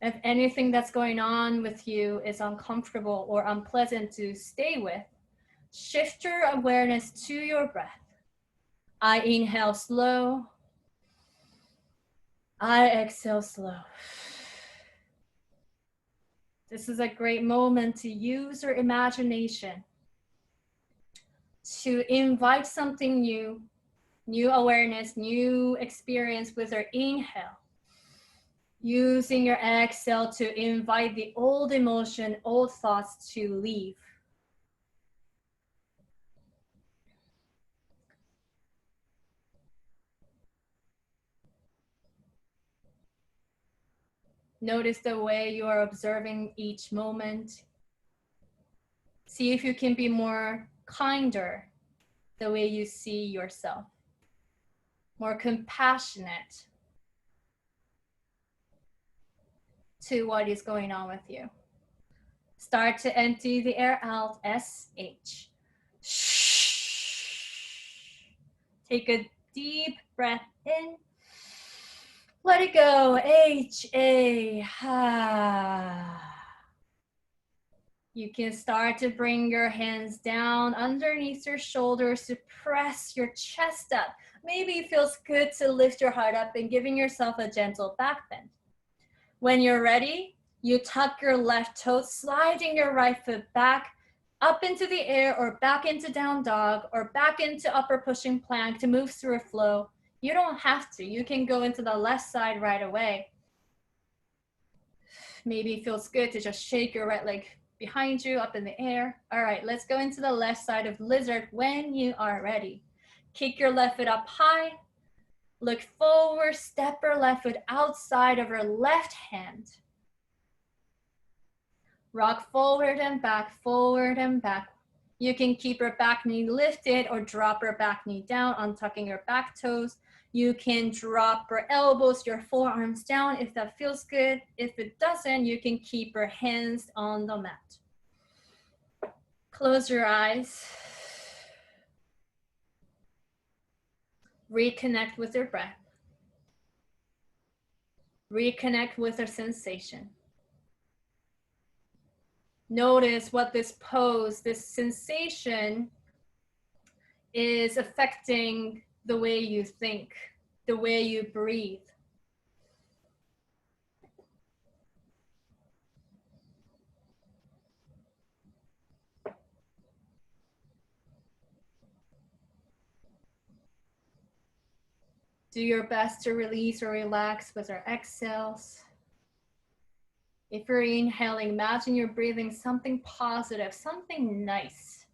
If anything that's going on with you is uncomfortable or unpleasant to stay with, shift your awareness to your breath. I inhale slow. I exhale slow. This is a great moment to use your imagination to invite something new, new awareness, new experience with your inhale. Using your exhale to invite the old emotion, old thoughts to leave. Notice the way you are observing each moment. See if you can be more kinder the way you see yourself, more compassionate to what is going on with you. Start to empty the air out, SH. Take a deep breath in. Let it go, HA. You can start to bring your hands down underneath your shoulders to press your chest up. Maybe it feels good to lift your heart up and giving yourself a gentle back bend. When you're ready, you tuck your left toe, sliding your right foot back up into the air or back into down dog or back into upper pushing plank to move through a flow. You don't have to. You can go into the left side right away. Maybe it feels good to just shake your right leg behind you up in the air. All right, let's go into the left side of lizard when you are ready. Kick your left foot up high. Look forward, step your left foot outside of your left hand. Rock forward and back, forward and back. You can keep your back knee lifted or drop your back knee down, untucking your back toes. You can drop your elbows, your forearms down if that feels good. If it doesn't, you can keep your hands on the mat. Close your eyes. Reconnect with your breath. Reconnect with your sensation. Notice what this pose, this sensation is affecting the way you think, the way you breathe. Do your best to release or relax with our exhales. If you're inhaling, imagine you're breathing something positive, something nice.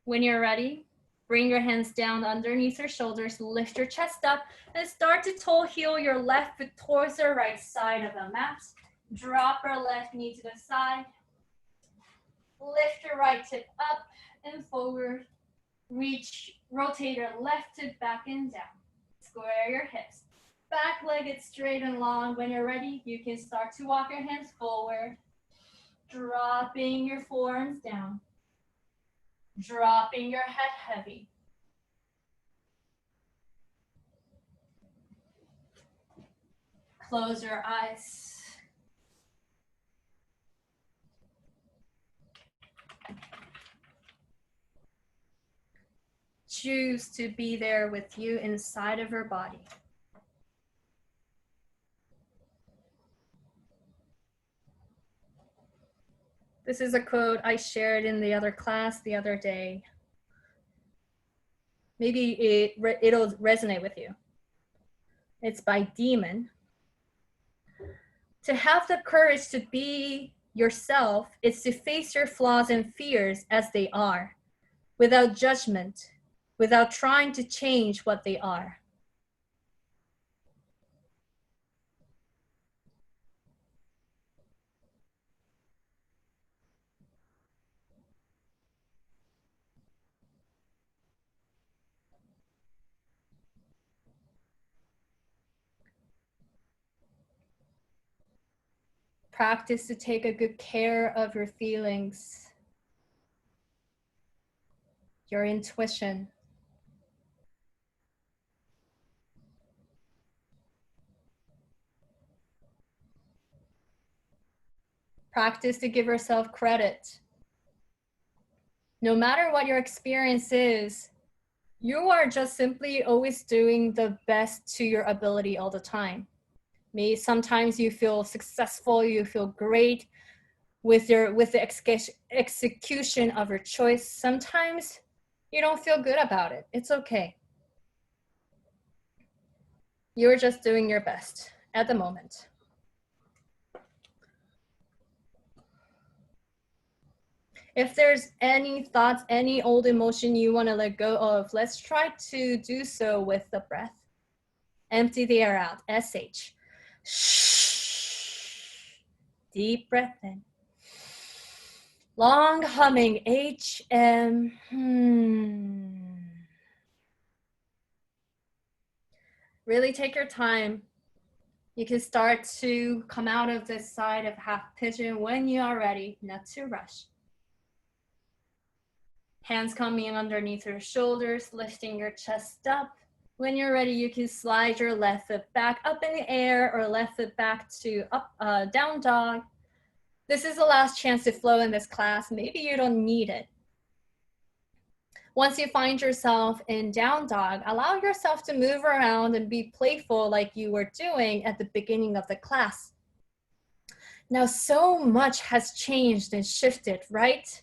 When you're ready, bring your hands down underneath your shoulders, lift your chest up, and start to toe heel your left foot towards the right side of the mat. Drop your left knee to the side. Lift your right hip up and forward. Rotate your left hip back and down. Square your hips. Back leg is straight and long. When you're ready, you can start to walk your hands forward. Dropping your forearms down. Dropping your head heavy. Close your eyes. Choose to be there with you inside of your body. This is a quote I shared in the other class the other day. Maybe it'll resonate with you. It's by Demon. To have the courage to be yourself is to face your flaws and fears as they are, without judgment, without trying to change what they are. Practice to take a good care of your feelings, your intuition. Practice to give yourself credit. No matter what your experience is, you are just simply always doing the best to your ability all the time. Maybe sometimes you feel successful, you feel great with the execution of your choice. Sometimes you don't feel good about it. It's okay. You're just doing your best at the moment. If there's any thoughts, any old emotion you want to let go of, let's try to do so with the breath. Empty the air out, SH. Deep breath in. Long humming, HM. Really take your time. You can start to come out of this side of half pigeon when you are ready, not to rush. Hands coming underneath your shoulders, lifting your chest up. When you're ready, you can slide your left foot back up in the air or left foot back to down dog. This is the last chance to flow in this class. Maybe you don't need it. Once you find yourself in down dog, allow yourself to move around and be playful like you were doing at the beginning of the class. Now, so much has changed and shifted, right?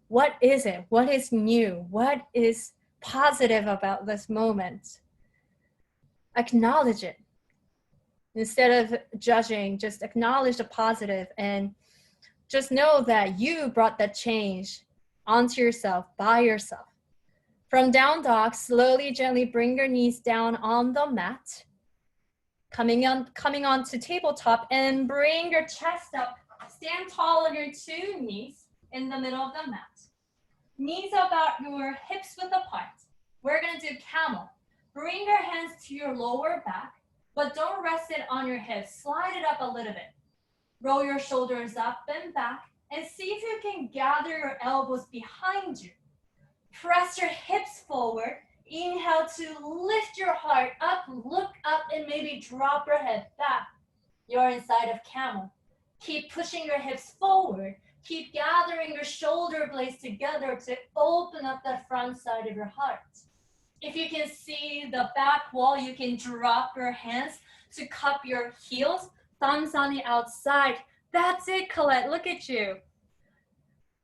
What is it? What is new? What is positive about this moment? Acknowledge it. Instead of judging, just acknowledge the positive and just know that you brought that change onto yourself, by yourself. From down dog, slowly, gently bring your knees down on the mat. Coming on to tabletop and bring your chest up. Stand tall on your two knees in the middle of the mat. Knees about your hips width apart. We're gonna do camel. Bring your hands to your lower back, but don't rest it on your hips. Slide it up a little bit. Roll your shoulders up and back and see if you can gather your elbows behind you. Press your hips forward. Inhale to lift your heart up, look up, and maybe drop your head back. You're inside of camel. Keep pushing your hips forward. Keep gathering your shoulder blades together to open up that front side of your heart. If you can see the back wall, you can drop your hands to cup your heels, thumbs on the outside. That's it, Colette, look at you.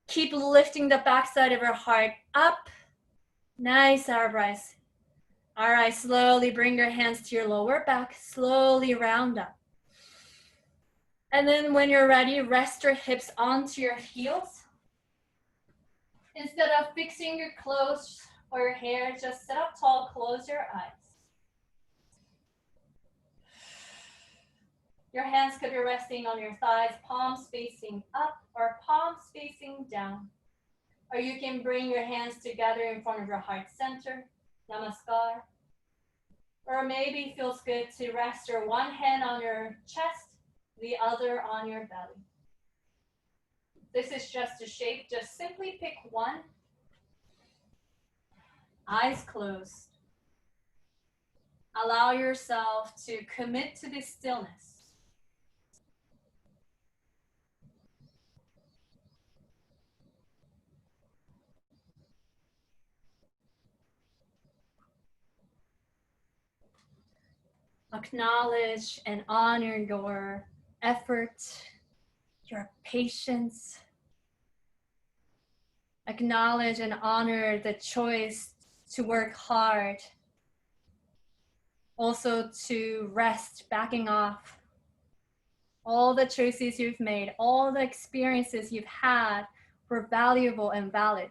Keep lifting the backside of your heart up. Nice, eyebrows. All right, slowly bring your hands to your lower back, slowly round up. And then when you're ready, rest your hips onto your heels. Instead of fixing your clothes or your hair, just sit up tall, close your eyes. Your hands could be resting on your thighs, palms facing up or palms facing down. Or you can bring your hands together in front of your heart center, namaskar. Or maybe it feels good to rest your one hand on your chest, the other on your belly. This is just a shape, just simply pick one. Eyes closed. Allow yourself to commit to this stillness. Acknowledge and honor your effort, your patience. Acknowledge and honor the choice to work hard. Also to rest, backing off. All the choices you've made, all the experiences you've had were valuable and valid.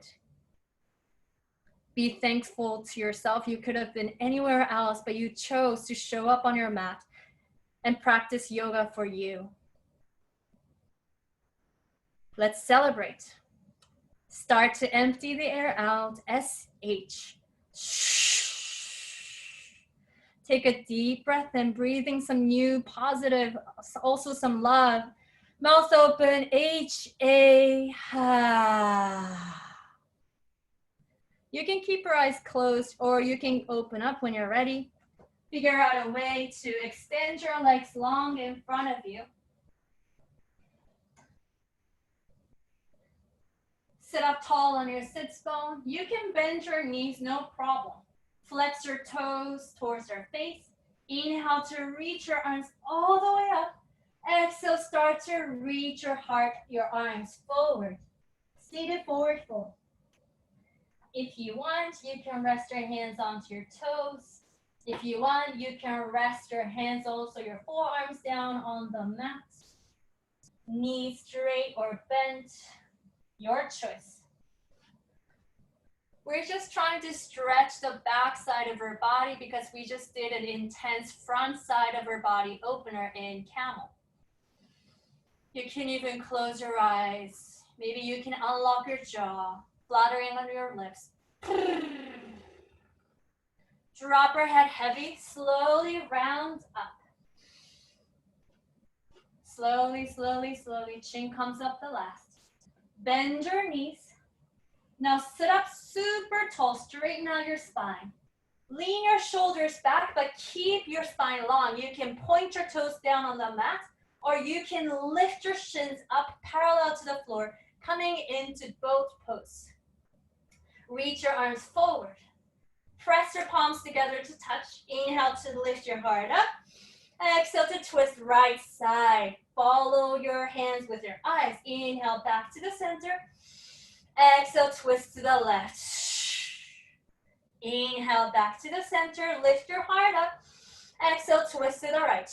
Be thankful to yourself. You could have been anywhere else, but you chose to show up on your mat and practice yoga for you. Let's celebrate. Start to empty the air out. SH. Take a deep breath in, breathing some new positive, also some love. Mouth open, HA. You can keep your eyes closed or you can open up when you're ready. Figure out a way to extend your legs long in front of you. Sit up tall on your sits bone. You can bend your knees, no problem. Flex your toes towards your face. Inhale to reach your arms all the way up. Exhale, start to reach your heart, your arms forward. Seated forward fold. If you want, you can rest your hands onto your toes. If you want, you can rest your hands also, your forearms down on the mat. Knees straight or bent, your choice. We're just trying to stretch the back side of our body because we just did an intense front side of our body opener in camel. You can even close your eyes. Maybe you can unlock your jaw, fluttering under your lips. Drop your head heavy, slowly round up. Slowly, slowly, slowly, chin comes up the last. Bend your knees. Now sit up super tall, straighten out your spine. Lean your shoulders back, but keep your spine long. You can point your toes down on the mat, or you can lift your shins up parallel to the floor, coming into both poses. Reach your arms forward. Press your palms together to touch. Inhale to lift your heart up. Exhale to twist right side. Follow your hands with your eyes. Inhale back to the center. Exhale, twist to the left. Inhale back to the center. Lift your heart up. Exhale, twist to the right.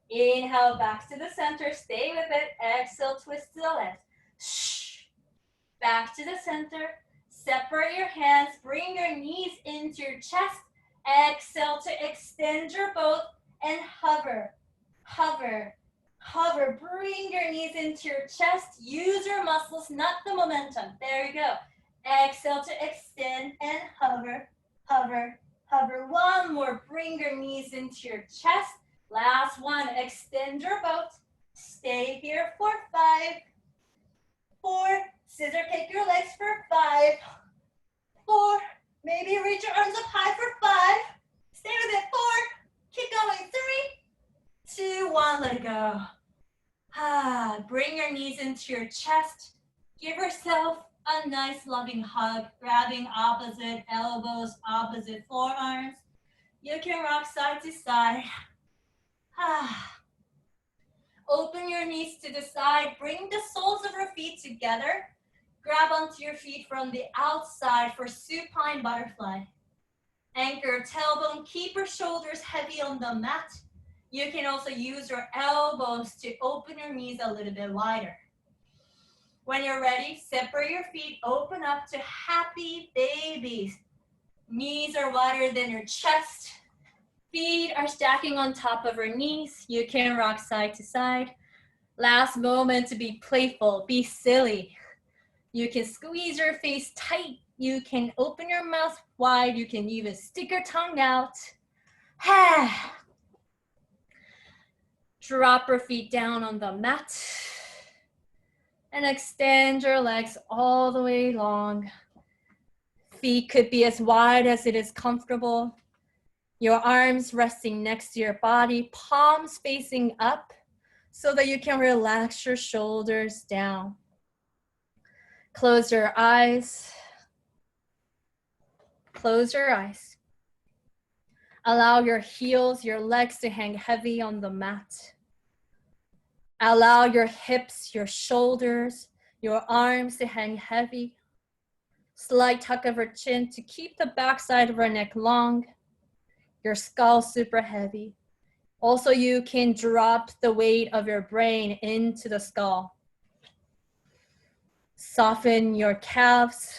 Inhale back to the center. Stay with it. Exhale, twist to the left. Back to the center. Separate your hands. Bring your knees into your chest. Exhale to extend your both and hover, hover, hover. Bring your knees into your chest. Use your muscles, not the momentum. There you go. Exhale to extend and hover, hover, hover. One more. Bring your knees into your chest. Last one. Extend your boat. Stay here for 5, 4. Scissor kick your legs for 5, 4. Maybe reach your arms up high for 5. Stay with it. 4. Keep going. 3, 2, 1. Let it go. Bring your knees into your chest. Give yourself a nice loving hug, grabbing opposite elbows, opposite forearms. You can rock side to side. Open your knees to the side. Bring the soles of your feet together. Grab onto your feet from the outside for supine butterfly. Anchor your tailbone, keep your shoulders heavy on the mat. You can also use your elbows to open your knees a little bit wider. When you're ready, separate your feet, open up to happy babies. Knees are wider than your chest. Feet are stacking on top of your knees. You can rock side to side. Last moment to be playful, be silly. You can squeeze your face tight. You can open your mouth wide. You can even stick your tongue out. Drop your feet down on the mat. And extend your legs all the way long. Feet could be as wide as it is comfortable. Your arms resting next to your body, palms facing up so that you can relax your shoulders down. Close your eyes. Close your eyes. Allow your heels, your legs to hang heavy on the mat. Allow your hips, your shoulders, your arms to hang heavy. Slight tuck of your chin to keep the backside of your neck long. Your skull super heavy. Also, you can drop the weight of your brain into the skull. Soften your calves.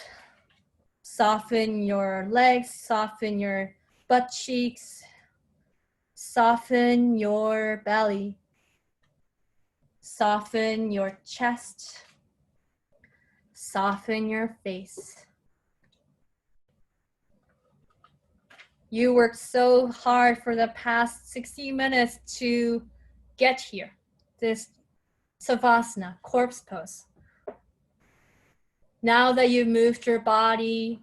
Soften your legs. Soften your butt cheeks. Soften your belly. Soften your chest. Soften your face. You worked so hard for the past 60 minutes to get here, this Savasana, corpse pose. Now that you've moved your body,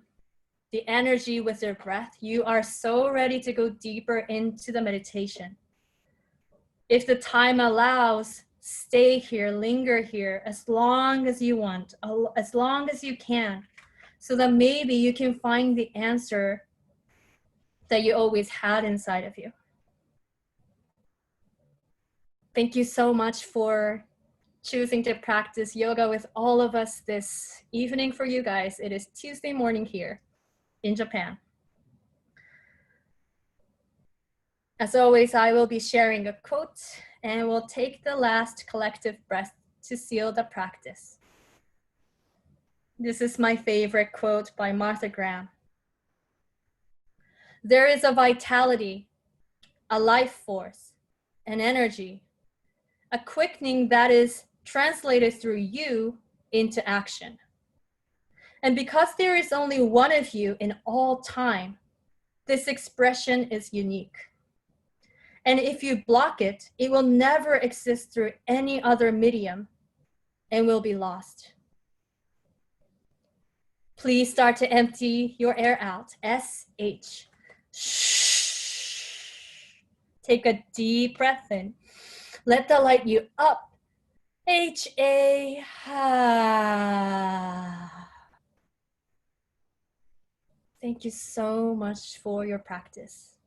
the energy with your breath, you are so ready to go deeper into the meditation. If the time allows, stay here, linger here as long as you want, as long as you can, so that maybe you can find the answer that you always had inside of you. Thank you so much for choosing to practice yoga with all of us this evening for you guys. It is Tuesday morning here in Japan. As always, I will be sharing a quote and we'll take the last collective breath to seal the practice. This is my favorite quote by Martha Graham. There is a vitality, a life force, an energy, a quickening that is translated through you into action. And because there is only one of you in all time, this expression is unique. And if you block it, it will never exist through any other medium and will be lost. Please start to empty your air out. S-H. Shh. Take a deep breath in. Let the light you up. H-A. Thank you so much for your practice.